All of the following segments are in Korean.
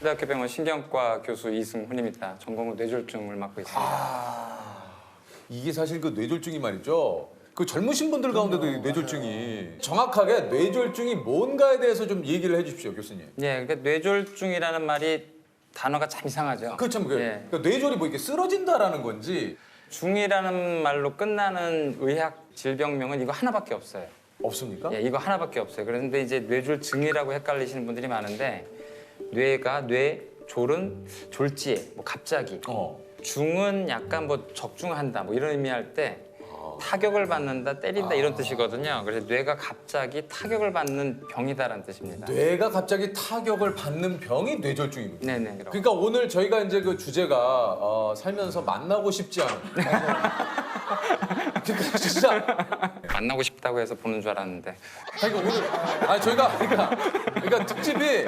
대학교 병원 신경과 교수 이승훈입니다. 전공은 뇌졸중을 맡고 있습니다. 이게 사실 그 뇌졸중이 말이죠. 그 젊으신 분들 가운데도 이 뇌졸중이 정확하게 뇌졸중이 뭔가에 대해서 좀 얘기를 해주십시오, 교수님. 예, 그러니까 뇌졸중이라는 말이 단어가 참 이상하죠. 그참 예. 그러니까 뇌졸이 뭐 이렇게 쓰러진다라는 건지 중이라는 말로 끝나는 의학 질병명은 이거 하나밖에 없어요. 없습니까? 예, 이거 하나밖에 없어요. 그런데 이제 뇌졸중이라고 헷갈리시는 분들이 많은데 뇌졸은 졸지에 뭐 갑자기 중은 약간 뭐 적중한다 뭐 이런 의미할 때 타격을 받는다 때린다 이런 뜻이거든요. 그래서 뇌가 갑자기 타격을 받는 병이다라는 뜻입니다. 뇌가 갑자기 타격을 받는 병이 뇌졸중이군요. 네네. 그러니까 오늘 저희가 이제 그 주제가 살면서 만나고 싶지 않은. 그러니까 진짜. 만나고 싶다고 해서 보는 줄 알았는데. 그러니까 오늘 저희가 그러니까 특집이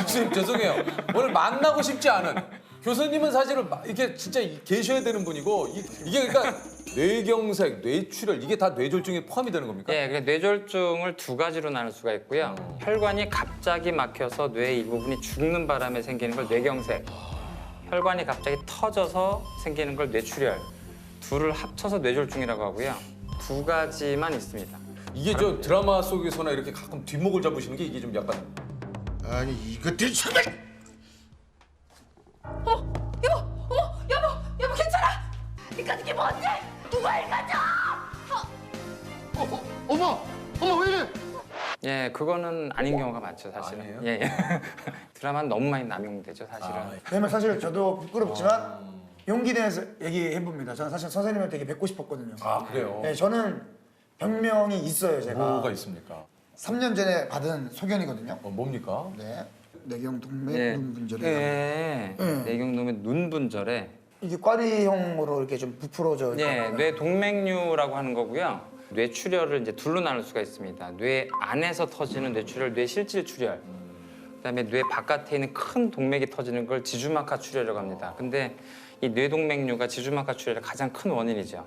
교수님 죄송해요. 오늘 만나고 싶지 않은 교수님은 사실은 이게 진짜 계셔야 되는 분이고 이게 그러니까 뇌경색, 뇌출혈 이게 다 뇌졸중에 포함이 되는 겁니까? 예, 그래서 뇌졸중을 두 가지로 나눌 수가 있고요. 혈관이 갑자기 막혀서 뇌의 일부분이 죽는 바람에 생기는 걸 뇌경색, 혈관이 갑자기 터져서 생기는 걸 뇌출혈. 둘을 합쳐서 뇌졸중이라고 하고요. 두 가지만 있습니다. 이게 저 드라마 속에서나 이렇게 가끔 뒷목을 잡으시는 게 이게 좀 약간 아니 이것들이 정말 여보 괜찮아? 니가 이게 뭔데? 누가 읽어줘? 어머 왜 이래? 예, 그거는 아닌 경우가 많죠, 사실은. 아니에요? 예, 예. 드라마는 너무 많이 남용되죠, 사실은. 왜냐면 사실 저도 부끄럽지만 용기 내서 얘기해 봅니다. 저는 사실 선생님한테 되게 뵙고 싶었거든요. 아 그래요? 네, 저는 병명이 있어요, 제가. 뭐가 있습니까? 3년 전에 받은 소견이거든요. 뭡니까? 네. 뇌경동맥 예. 눈분절이. 예. 뇌경동맥 눈분절에 이게 꽈리형으로 이렇게 좀 부풀어져 예, 있거든요. 뇌동맥류라고 하는 거고요. 뇌출혈을 이제 둘로 나눌 수가 있습니다. 뇌 안에서 터지는 뇌출혈, 뇌실질출혈. 그다음에 뇌 바깥에 있는 큰 동맥이 터지는 걸 지주막하 출혈이라고 합니다. 근데 이 뇌동맥류가 지주막하 출혈의 가장 큰 원인이죠.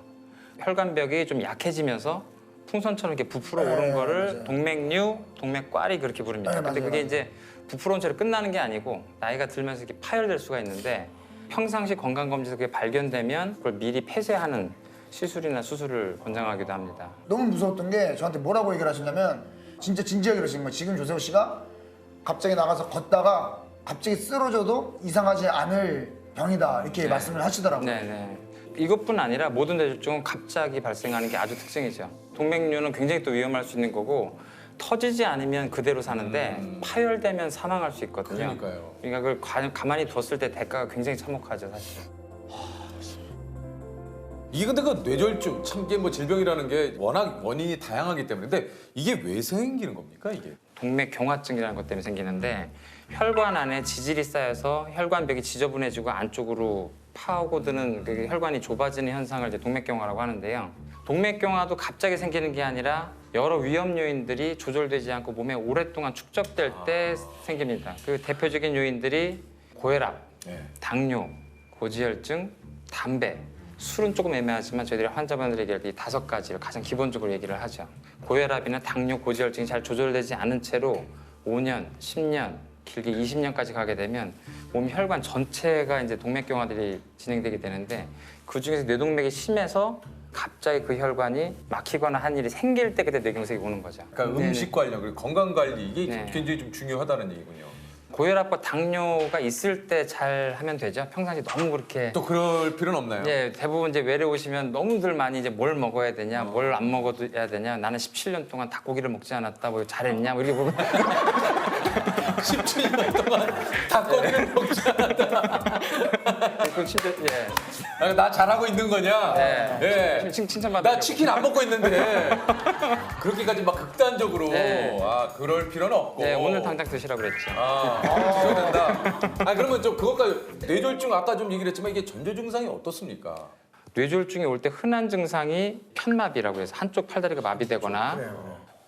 혈관벽이 좀 약해지면서 풍선처럼 이렇게 부풀어 오른 거를 맞아요. 동맥류, 동맥꽈리 그렇게 부릅니다. 네, 근데 맞아요, 그게 맞아요. 이제 부풀어온 채로 끝나는 게 아니고 나이가 들면서 이렇게 파열될 수가 있는데 평상시 건강검진에서 그게 발견되면 그걸 미리 폐쇄하는 시술이나 수술을 권장하기도 합니다. 너무 무서웠던 게 저한테 뭐라고 얘기를 하시냐면 진짜 진지하게 그러시는 거예요. 지금 조세호 씨가 갑자기 나가서 걷다가 갑자기 쓰러져도 이상하지 않을 병이다 이렇게 말씀을 하시더라고요. 네네. 이것뿐 아니라 모든 뇌졸중은 갑자기 발생하는 게 아주 특징이죠. 동맥류는 굉장히 또 위험할 수 있는 거고 터지지 않으면 그대로 사는데 파열되면 사망할 수 있거든요. 그러니까요. 그러니까 그걸 가만히 뒀을 때 대가가 굉장히 참혹하죠, 사실. 이게 근데 그 뇌졸중 참 이게 뭐 질병이라는 게 워낙 원인이 다양하기 때문에 근데 이게 왜 생기는 겁니까 이게? 동맥경화증이라는 것 때문에 생기는데 혈관 안에 지질이 쌓여서 혈관벽이 지저분해지고 안쪽으로 파고드는 그 혈관이 좁아지는 현상을 이제 동맥경화라고 하는데요. 동맥경화도 갑자기 생기는 게 아니라 여러 위험 요인들이 조절되지 않고 몸에 오랫동안 축적될 때 생깁니다. 그 대표적인 요인들이 고혈압, 네. 당뇨, 고지혈증, 담배, 술은 조금 애매하지만 저희들이 환자분들에게 이 5가지를 가장 기본적으로 얘기를 하죠. 고혈압이나 당뇨, 고지혈증이 잘 조절되지 않은 채로 5년, 10년, 길게 20년까지 가게 되면 몸 혈관 전체가 이제 동맥경화들이 진행되게 되는데 그 중에서 뇌동맥이 심해서 갑자기 그 혈관이 막히거나 한 일이 생길 때 그때 뇌경색이 오는 거죠. 그러니까 네네. 음식 관련 그리고 건강 관리 이게 네. 굉장히 좀 중요하다는 얘기군요. 고혈압과 당뇨가 있을 때 잘 하면 되죠. 평상시 너무 그렇게 또 그럴 필요는 없나요? 예, 대부분 이제 외래 오시면 너무들 많이 이제 뭘 먹어야 되냐, 뭘 안 먹어야 되냐. 나는 17년 동안 닭고기를 먹지 않았다. 뭐 잘했냐, 뭐 이렇게 보면 17년 동안 닭고기를 먹지 않았다. 그 진짜 예, 아, 나 잘하고 있는 거냐? 네. 예. 칭찬받아. 나 치킨 안 먹고 있는데 그렇게까지 막 극단적으로 네. 그럴 필요는 없고. 네, 오늘 당장 드시라고 그랬죠. 드셔야 된다. 그러면 좀 그것까지 뇌졸중 아까 좀 얘기를 했지만 이게 전조 증상이 어떻습니까? 뇌졸중이 올 때 흔한 증상이 편마비라고 해서 한쪽 팔다리가 마비되거나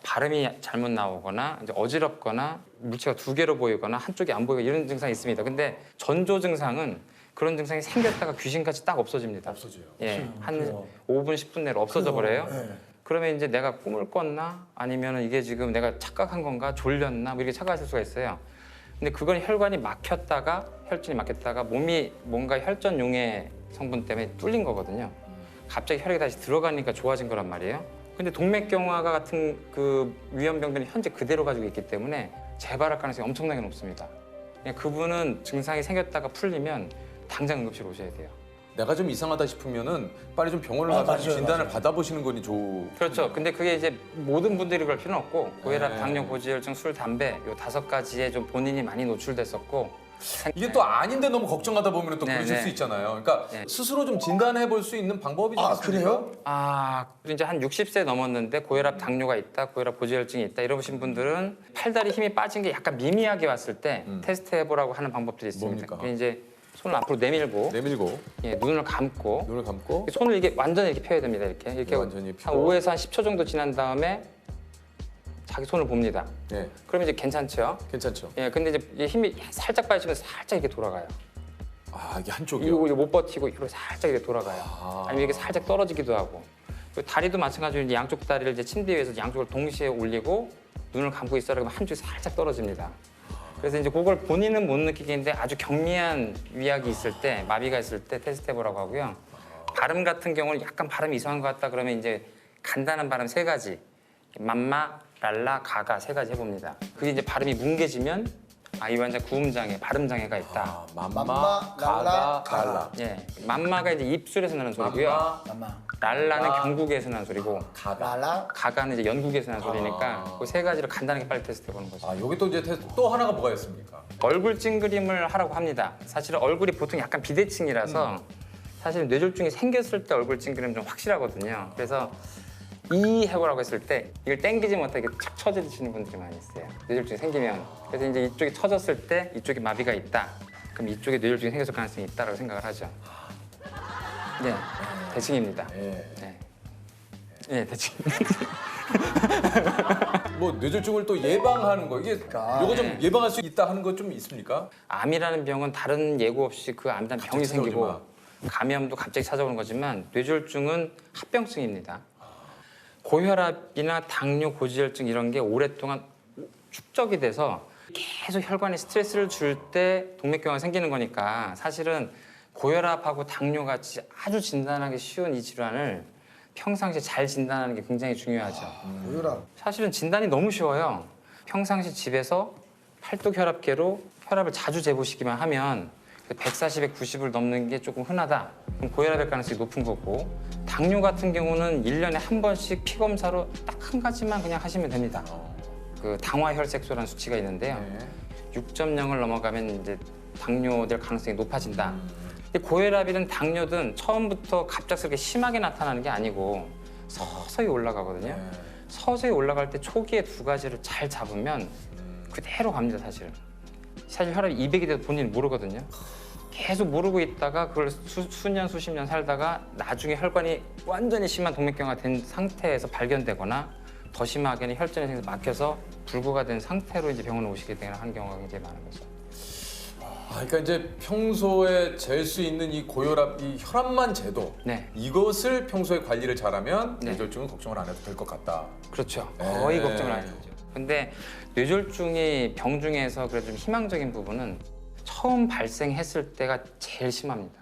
발음이 잘못 나오거나 이제 어지럽거나 물체가 2개로 보이거나 한쪽이 안 보이고 이런 증상이 있습니다. 근데 전조 증상은 그런 증상이 생겼다가 귀신같이 딱 없어집니다. 없어져요. 예, 한 5분, 10분 내로 없어져 버려요. 그러면 이제 내가 꿈을 꿨나? 아니면 이게 지금 내가 착각한 건가? 졸렸나? 뭐 이렇게 착각하실 수가 있어요. 근데 그건 혈관이 막혔다가 혈전이 막혔다가 몸이 뭔가 혈전 용해 성분 때문에 뚫린 거거든요. 갑자기 혈액이 다시 들어가니까 좋아진 거란 말이에요. 근데 동맥경화가 같은 그 위험병들은 현재 그대로 가지고 있기 때문에 재발할 가능성이 엄청나게 높습니다. 그냥 그분은 증상이 생겼다가 풀리면 당장 응급실 오셔야 돼요. 내가 좀 이상하다 싶으면은 빨리 좀 병원을 가서 맞아요, 진단을 맞아요. 받아보시는 거니 좋. 그렇죠. 근데 그게 이제 모든 분들이 그럴 필요는 없고 고혈압, 네. 당뇨, 고지혈증, 술, 담배 요 5가지에 좀 본인이 많이 노출됐었고 이게 또 아닌데 너무 걱정하다 보면 또 네, 그러실 네. 수 있잖아요. 그러니까 네. 스스로 좀 진단해 볼 수 있는 방법이 좀 아, 있습니까? 그래요? 이제 한 60세 넘었는데 고혈압, 당뇨가 있다, 고혈압, 고지혈증이 있다 이러신 분들은 팔다리 힘이 빠진 게 약간 미미하게 왔을 때 테스트 해보라고 하는 방법들이 있습니다. 뭡니까? 그게 이제 손을 앞으로 내밀고 내밀고 예, 눈을 감고 눈을 감고 손을 이게 완전히 이렇게 펴야 됩니다. 이렇게 완전히 펴. 한 5에서 한 10초 정도 지난 다음에 자기 손을 봅니다. 네, 그러면 이제 괜찮죠? 괜찮죠. 예, 근데 이제 이 힘이 살짝 빠지면 살짝 이렇게 돌아가요. 아 이게 한쪽이요. 이거 못 버티고 이렇게 살짝 이렇게 돌아가요. 아니면 이게 살짝 떨어지기도 하고. 그리고 다리도 마찬가지로 이제 양쪽 다리를 이제 침대 위에서 양쪽을 동시에 올리고 눈을 감고 있어라 그러면 한쪽이 살짝 떨어집니다. 그래서 이제 그걸 본인은 못 느끼겠는데 아주 경미한 위약이 있을 때, 마비가 있을 때 테스트 해보라고 하고요. 발음 같은 경우는 약간 발음이 이상한 것 같다 그러면 이제 간단한 발음 3가지. 맘마, 랄라, 가가 3가지 해봅니다. 그게 이제 발음이 뭉개지면 이 환자 구음장애, 발음장애가 있다. 아, 맘마, 맘마, 가가, 랄라, 갈라. 예, 맘마가 이제 입술에서 나는 소리고요. 엄마. 랄라는 맘마. 경국에서 나는 소리고 가가. 랄라. 가가는 이제 연국에서 나는 소리니까 그 3가지를 간단하게 빨리 테스트 해보는 거죠. 아 여기 또 이제 테스트 또 하나가 뭐가 있습니까? 얼굴 찡그림을 하라고 합니다. 사실은 얼굴이 보통 약간 비대칭이라서 사실 뇌졸중이 생겼을 때 얼굴 찡그림은 좀 확실하거든요. 그래서 이 해보라고 했을 때 이걸 땡기지 못하게 착 쳐지시는 분들이 많이 있어요. 뇌졸중이 생기면. 그래서 이제 이쪽이 쳐졌을 때 이쪽에 마비가 있다. 그럼 이쪽에 뇌졸중이 생겼을 가능성이 있다라고 생각을 하죠. 네, 대칭입니다. 예. 네, 네 대칭. 뭐 뇌졸중을 또 예방하는 거 이게 요거 좀 네. 예방할 수 있다 하는 거 좀 있습니까? 암이라는 병은 다른 예고 없이 그 암이라는 병이 찾아오지 생기고 마. 감염도 갑자기 찾아오는 거지만 뇌졸중은 합병증입니다. 고혈압이나 당뇨, 고지혈증 이런 게 오랫동안 축적이 돼서 계속 혈관에 스트레스를 줄 때 동맥경화가 생기는 거니까 사실은 고혈압하고 당뇨 같이 아주 진단하기 쉬운 이 질환을 평상시에 잘 진단하는 게 굉장히 중요하죠. 고혈압. 사실은 진단이 너무 쉬워요. 평상시 집에서 팔뚝혈압계로 혈압을 자주 재보시기만 하면 140에 90을 넘는 게 조금 흔하다. 그럼 고혈압일 가능성이 높은 거고 당뇨 같은 경우는 1년에 한 번씩 피검사로 딱 한 가지만 그냥 하시면 됩니다. 그 당화혈색소라는 수치가 있는데요. 네. 6.0을 넘어가면 이제 당뇨될 가능성이 높아진다. 근데 고혈압이든 당뇨든 처음부터 갑작스럽게 심하게 나타나는 게 아니고 서서히 올라가거든요. 네. 서서히 올라갈 때 초기에 2가지를 잘 잡으면 그대로 갑니다, 사실. 사실 혈압이 200이 돼도 본인이 모르거든요. 계속 모르고 있다가 그걸 수년, 수십 년 살다가 나중에 혈관이 완전히 심한 동맥경화가 된 상태에서 발견되거나 더 심하게는 혈전이 생겨서 막혀서 불구가 된 상태로 이제 병원에 오시게 되는 한 경우가 굉장히 많은 거죠. 그러니까 이제 평소에 잴 수 있는 이 고혈압, 이 혈압만 재도 네. 이것을 평소에 관리를 잘하면 네. 뇌졸중은 걱정을 안 해도 될 것 같다. 그렇죠. 거의 네. 걱정을 안 해도 되죠. 근데 뇌졸중이 병 중에서 그래도 좀 희망적인 부분은 처음 발생했을 때가 제일 심합니다.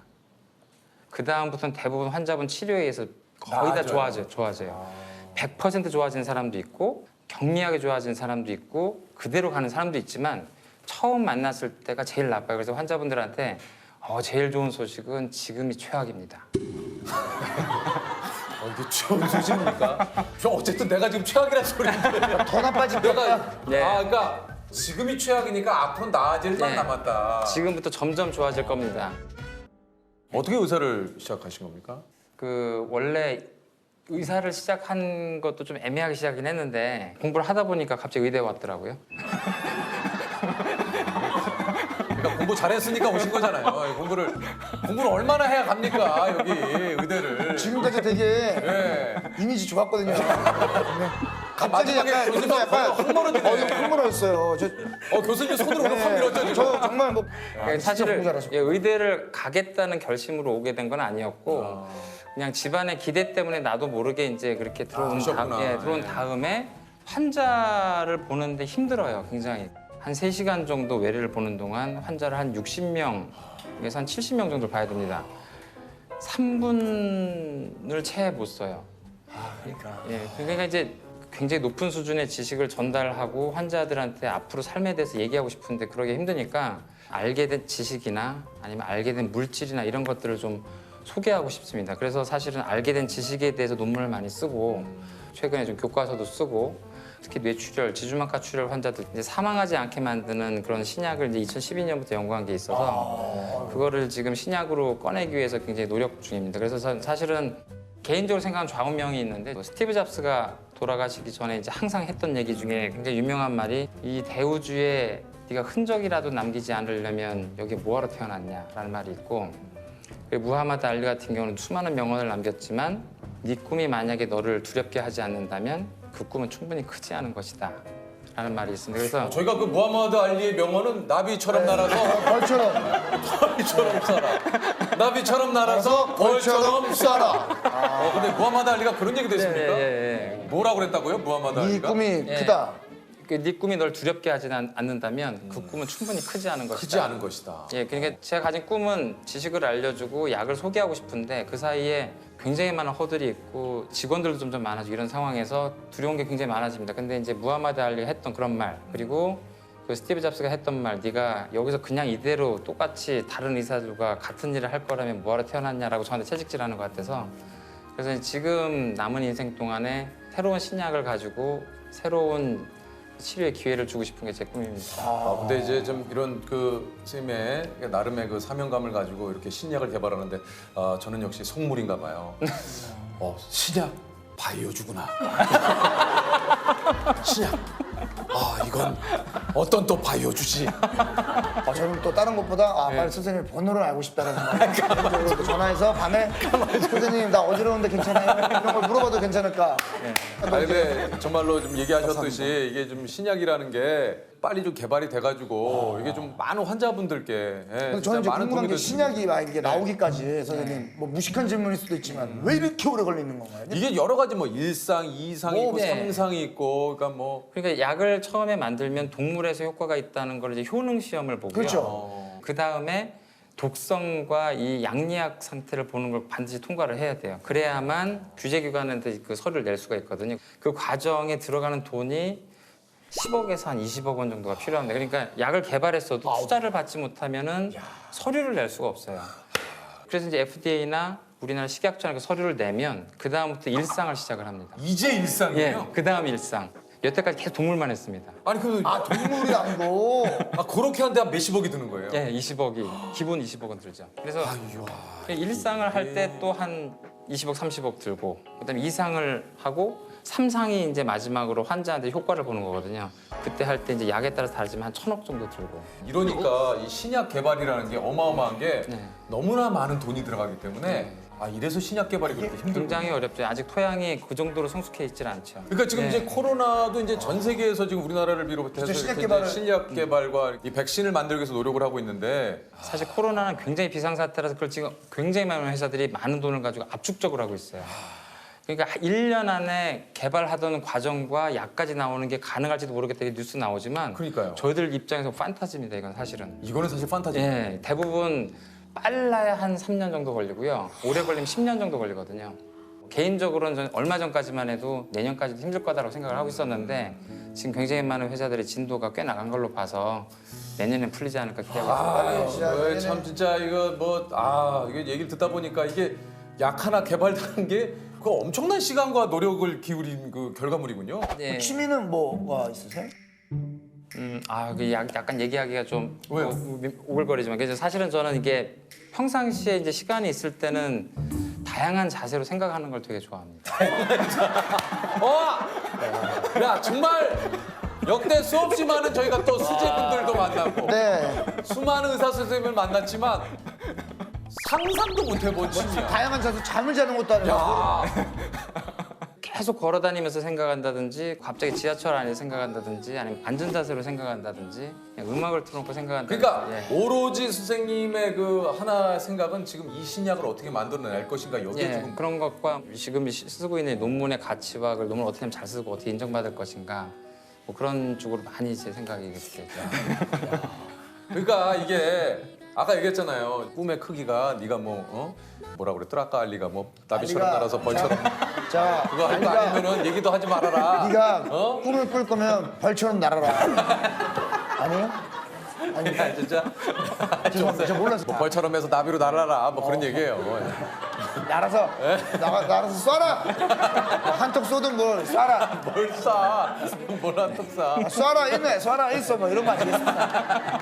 그 다음부터는 대부분 환자분 치료에 의해서 거의 다 나아져요. 좋아져요. 100% 좋아지는 사람도 있고 경미하게 좋아지는 사람도 있고 그대로 가는 사람도 있지만 처음 만났을 때가 제일 나빠요. 그래서 환자분들한테 제일 좋은 소식은 지금이 최악입니다. 이게 좋은 소식입니까? 저 어쨌든 내가 지금 최악이라는 소리인데 더 나빠질 내가 거야. 네. 그러니까 지금이 최악이니까 앞으로 나아질 만 네. 남았다. 지금부터 점점 좋아질 겁니다. 어떻게 의사를 시작하신 겁니까? 그 원래 의사를 시작한 것도 좀 애매하게 시작이긴 했는데 공부를 하다 보니까 갑자기 의대에 왔더라고요. 그러니까 공부 잘했으니까 오신 거잖아요. 공부를 얼마나 해야 갑니까 여기 의대를? 지금까지 되게 네. 이미지 좋았거든요. 네. 갑자기 마지막에 약간 교수님 약간 흥얼어지네. 흥분했어요. 교수님 손으로 확 밀었죠 지금. 저 정말 뭐 사실은 진짜 공부 잘하셨고. 의대를 가겠다는 결심으로 오게 된 건 아니었고 그냥 집안의 기대 때문에 나도 모르게 이제 그렇게 들어온 그러셨구나. 들어온 네. 다음에 환자를 보는데 힘들어요, 굉장히. 한 3시간 정도 외래를 보는 동안 환자를 한 60명에서 한 70명 정도 봐야 됩니다. 3분을 채 못 써요. 그러니까. 예, 그러니까 이제 굉장히 높은 수준의 지식을 전달하고 환자들한테 앞으로 삶에 대해서 얘기하고 싶은데 그러기 힘드니까 알게 된 지식이나 아니면 알게 된 물질이나 이런 것들을 좀 소개하고 싶습니다. 그래서 사실은 알게 된 지식에 대해서 논문을 많이 쓰고 최근에 좀 교과서도 쓰고 특히 뇌출혈, 지주막하 출혈 환자들 이제 사망하지 않게 만드는 그런 신약을 이제 2012년부터 연구한 게 있어서 그거를 지금 신약으로 꺼내기 위해서 굉장히 노력 중입니다. 그래서 사실은 개인적으로 생각하는 좌우명이 있는데 스티브 잡스가 돌아가시기 전에 이제 항상 했던 얘기 중에 굉장히 유명한 말이 이 대우주에 네가 흔적이라도 남기지 않으려면 여기 뭐하러 태어났냐라는 말이 있고 그리고 무하마드 알리 같은 경우는 수많은 명언을 남겼지만 네 꿈이 만약에 너를 두렵게 하지 않는다면 그 꿈은 충분히 크지 않은 것이다 라는 말이 있습니다. 그래서 저희가 그 무하마드 알리의 명언은 나비처럼 날아서 벌처럼 벌처럼 살아. 나비처럼 날아서 벌처럼 살아. 근데 무하마드 알리가 그런 얘기도 했습니까? 뭐라고 그랬다고요? 무하마드 네 알리가? 꿈이 크다. 네 꿈이 널 두렵게 하지 않는다면 그 꿈은 충분히 크지 않은 것이다. 크지 않은 것이다. 예, 그러니까 제가 가진 꿈은 지식을 알려주고 약을 소개하고 싶은데 그 사이에 굉장히 많은 허들이 있고 직원들도 점점 많아지고 이런 상황에서 두려운 게 굉장히 많아집니다. 근데 이제 무하마드 알리가 했던 그런 말 그리고 그 스티브 잡스가 했던 말 네가 여기서 그냥 이대로 똑같이 다른 의사들과 같은 일을 할 거라면 뭐하러 태어났냐라고 저한테 채찍질하는 것 같아서 그래서 지금 남은 인생 동안에 새로운 신약을 가지고 새로운 치료의 기회를 주고 싶은 게 제 꿈입니다. 근데 이제 좀 이런 그 선생님의 나름의 그 사명감을 가지고 이렇게 신약을 개발하는데 저는 역시 속물인가 봐요. 신약 바이오주구나. 신약. 이건 어떤 또 바이오주지. 저는 또 다른 것보다 빨리 선생님 번호를 알고 싶다는 생각으로 전화해서 밤에 선생님 나 어지러운데 괜찮아요? 이런 걸 물어봐도 괜찮을까? 근데 정말로 좀 얘기하셨듯이 이게 좀 신약이라는 게 빨리 좀 개발이 돼가지고 이게 좀 많은 환자분들께 근데 저는 이제 궁금한 게 신약이 막 이게 나오기까지 선생님 뭐 무식한 질문일 수도 있지만 왜 이렇게 오래 걸리는 건가요? 이게 여러 가지 뭐 1상, 2상이 있고 네. 3상이 있고 그러니까 뭐 그러니까 약을 처음에 만들면 동물에서 효과가 있다는 걸 이제 효능 시험을 보고요. 그렇죠. 그 다음에 독성과 이 양리학 상태를 보는 걸 반드시 통과를 해야 돼요. 그래야만 규제기관한테 그 서류를 낼 수가 있거든요. 그 과정에 들어가는 돈이 10억에서 한 20억 원 정도가 필요합니다. 그러니까 약을 개발했어도 투자를 받지 못하면은 서류를 낼 수가 없어요. 그래서 이제 FDA나 우리나라 식약처나 서류를 내면 그 다음부터 일상을 시작을 합니다. 이제 일상이에요? 예, 그 다음 일상. 여태까지 계속 동물만 했습니다. 아니 그 동물이 아니고 그렇게 하는데 한 몇십억이 드는 거예요? 예, 20억이 기본 20억은 들죠. 그래서 일상을 할 때 또 한 20억, 30억 들고 그다음에 2상을 하고 3상이 이제 마지막으로 환자한테 효과를 보는 거거든요. 그때 할 때 이제 약에 따라서 다르지만 한 1,000억 정도 들고. 이러니까 이 신약 개발이라는 게 어마어마한 게 네. 너무나 많은 돈이 들어가기 때문에 이래서 신약 개발이 그렇게 힘들고. 굉장히 어렵죠. 아직 토양이 그 정도로 성숙해 있질 않죠. 그러니까 지금 네. 이제 코로나도 이제 전 세계에서 지금 우리나라를 비롯해서 그렇죠, 신약 이렇게 이제 개발을- 신약 개발과 이 백신을 만들기 위해서 노력을 하고 있는데 사실 코로나는 굉장히 비상사태라서 그걸 지금 굉장히 많은 회사들이 많은 돈을 가지고 압축적으로 하고 있어요. 그러니까 1년 안에 개발하던 과정과 약까지 나오는 게 가능할지도 모르겠다 이게 뉴스 나오지만 그러니까요. 저희들 입장에서 판타지입니다. 이건 사실은. 이거는 사실 판타지. 예, 대부분 빨라야 한 3년 정도 걸리고요. 오래 걸리면 10년 정도 걸리거든요. 개인적으로는 저는 얼마 전까지만 해도 내년까지도 힘들 거다라고 생각을 하고 있었는데 지금 굉장히 많은 회사들의 진도가 꽤 나간 걸로 봐서 내년엔 풀리지 않을까 기대하고 있습니다. 참 진짜 이거 이게 얘기를 듣다 보니까 이게 약 하나 개발되는 게 그 엄청난 시간과 노력을 기울인 그 결과물이군요. 예. 취미는 뭐가 있으세요? 약간 얘기하기가 좀 왜요? 오글거리지만 그래서 사실은 저는 이게 평상시에 이제 시간이 있을 때는 다양한 자세로 생각하는 걸 되게 좋아합니다. 야 정말 역대 수없이 많은 저희가 또 수제분들도 만나고 네. 수많은 의사 선생님을 만났지만 상상도 못 해본 취미야. 다양한 자세 잠을 자는 것도 아니고. 계속 걸어 다니면서 생각한다든지 갑자기 지하철 안에서 생각한다든지 아니면 앉은 자세로 생각한다든지 그냥 음악을 틀어놓고 생각한다든지 그러니까 예. 오로지 선생님의 그 하나 생각은 지금 이 신약을 어떻게 만들어낼 것인가 여기에 예, 조금 그런 것과 지금 쓰고 있는 논문의 가치와 그 논문을 어떻게 하면 잘 쓰고 어떻게 인정받을 것인가 뭐 그런 쪽으로 많이 제 생각이 됐죠. 그러니까 이게 아까 얘기했잖아요. 꿈의 크기가 네가 뭐라 그랬더라? 아까 알리가 뭐 나비처럼 알리가- 날아서 벌처럼 자, 그거 할 거 알리가 아니면은 얘기도 하지 말아라. 네가 어? 꿈을 꿀 거면 벌처럼 날아라. 아니에요? 아니, 야, 진짜 죄송합니다. 저 몰랐어요. 뭐 벌처럼 해서 나비로 날아라 뭐 그런 얘기예요. 날아서 날아서 쏴라. 한턱 쏘든 뭘 쏴라. 뭘 쏴? 뭘 한턱 쏴? 쏴라 있네, 쏴라 있어 뭐 이런 거 아니겠습니까?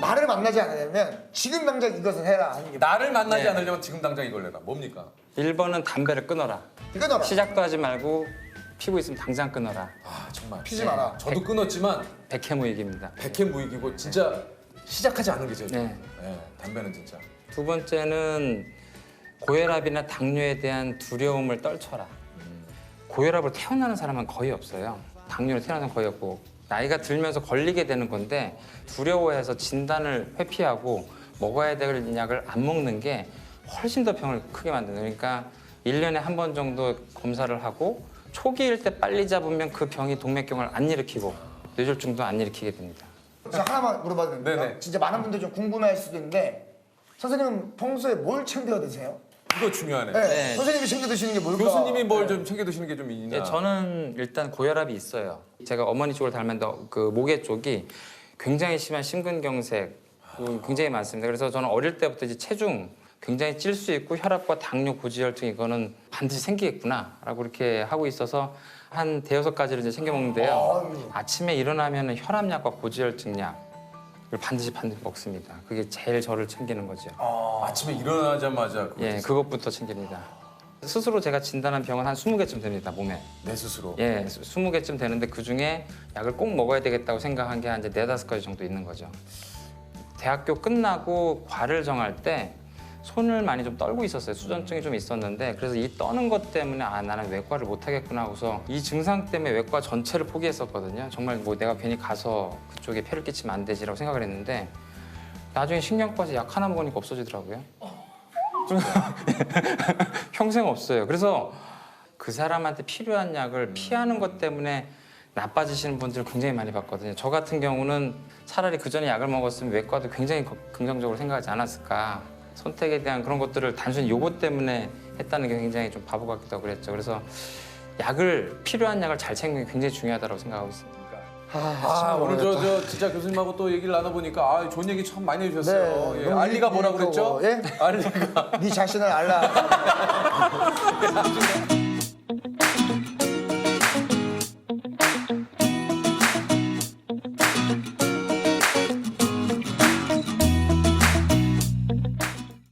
나를 만나지 않으려면 지금 당장 이것을 해라 하는 게 나를 만나지 네. 않으려면 지금 당장 이걸 내라. 뭡니까? 1번은 담배를 끊어라. 이거더라. 시작도 하지 말고 피고 있으면 당장 끊어라. 아 정말. 피지 마라. 저도 끊었지만 백해무익입니다. 백해무익이고 진짜 시작하지 않은 게 제일 좋아요. 네. 네, 담배는 진짜. 두 번째는 고혈압이나 당뇨에 대한 두려움을 떨쳐라. 고혈압으로 태어나는 사람은 거의 없어요. 당뇨로 태어나는 사람은 거의 없고 나이가 들면서 걸리게 되는 건데 두려워해서 진단을 회피하고 먹어야 될 약을 안 먹는 게 훨씬 더 병을 크게 만드는 그러니까 1년에 한 번 정도 검사를 하고 초기일 때 빨리 잡으면 그 병이 동맥경화를 안 일으키고 뇌졸중도 안 일으키게 됩니다. 저 하나만 물어봐도 됩니까? 네네. 진짜 많은 분들이 좀 궁금해할 수도 있는데 선생님은 평소에 뭘 챙겨 드세요? 이거 중요하네. 네. 네. 선생님이 챙겨 드시는 게 뭘까? 교수님이 뭘 네. 좀 챙겨 드시는 게 좀 있냐? 예, 저는 일단 고혈압이 있어요. 제가 어머니 쪽을 닮았는데 그 모계 쪽이 굉장히 심한 심근경색 굉장히 많습니다. 그래서 저는 어릴 때부터 이제 체중 굉장히 찔 수 있고 혈압과 당뇨, 고지혈증 이거는 반드시 생기겠구나라고 이렇게 하고 있어서 한 대여섯 가지를 이제 챙겨 먹는데요. 아침에 일어나면 혈압약과 고지혈증약 을 반드시 먹습니다. 그게 제일 저를 챙기는 거죠. 아침에 일어나자마자 그거 예, 그것부터 챙깁니다. 스스로 제가 진단한 병은 한 20개쯤 됩니다, 몸에. 내 스스로. 예, 20개쯤 되는데 그중에 약을 꼭 먹어야 되겠다고 생각한 게 한 이제 4-5가지 정도 있는 거죠. 대학교 끝나고 과를 정할 때 손을 많이 좀 떨고 있었어요. 수전증이 좀 있었는데 그래서 이 떠는 것 때문에 아 나는 외과를 못 하겠구나 하고서 이 증상 때문에 외과 전체를 포기했었거든요. 정말 뭐 내가 괜히 가서 그쪽에 폐를 끼치면 안 되지라고 생각을 했는데 나중에 신경과에서 약 하나 먹으니까 없어지더라고요. 평생 없어요. 그래서 그 사람한테 필요한 약을 피하는 것 때문에 나빠지시는 분들 굉장히 많이 봤거든요. 저 같은 경우는 차라리 그 전에 약을 먹었으면 외과도 굉장히 긍정적으로 생각하지 않았을까. 선택에 대한 그런 것들을 단순히 요거 때문에 했다는 게 굉장히 좀 바보 같기도 하고 그랬죠. 그래서 필요한 약을 잘 챙기는 게 굉장히 중요하다고 생각하고 있습니다. 오늘 저 진짜 교수님하고 또 얘기를 나눠보니까 좋은 얘기 참 많이 해주셨어요. 네, 예, 너무 알리가 뭐라 유익하고, 그랬죠? 예? 알리가. 네 자신을 알라.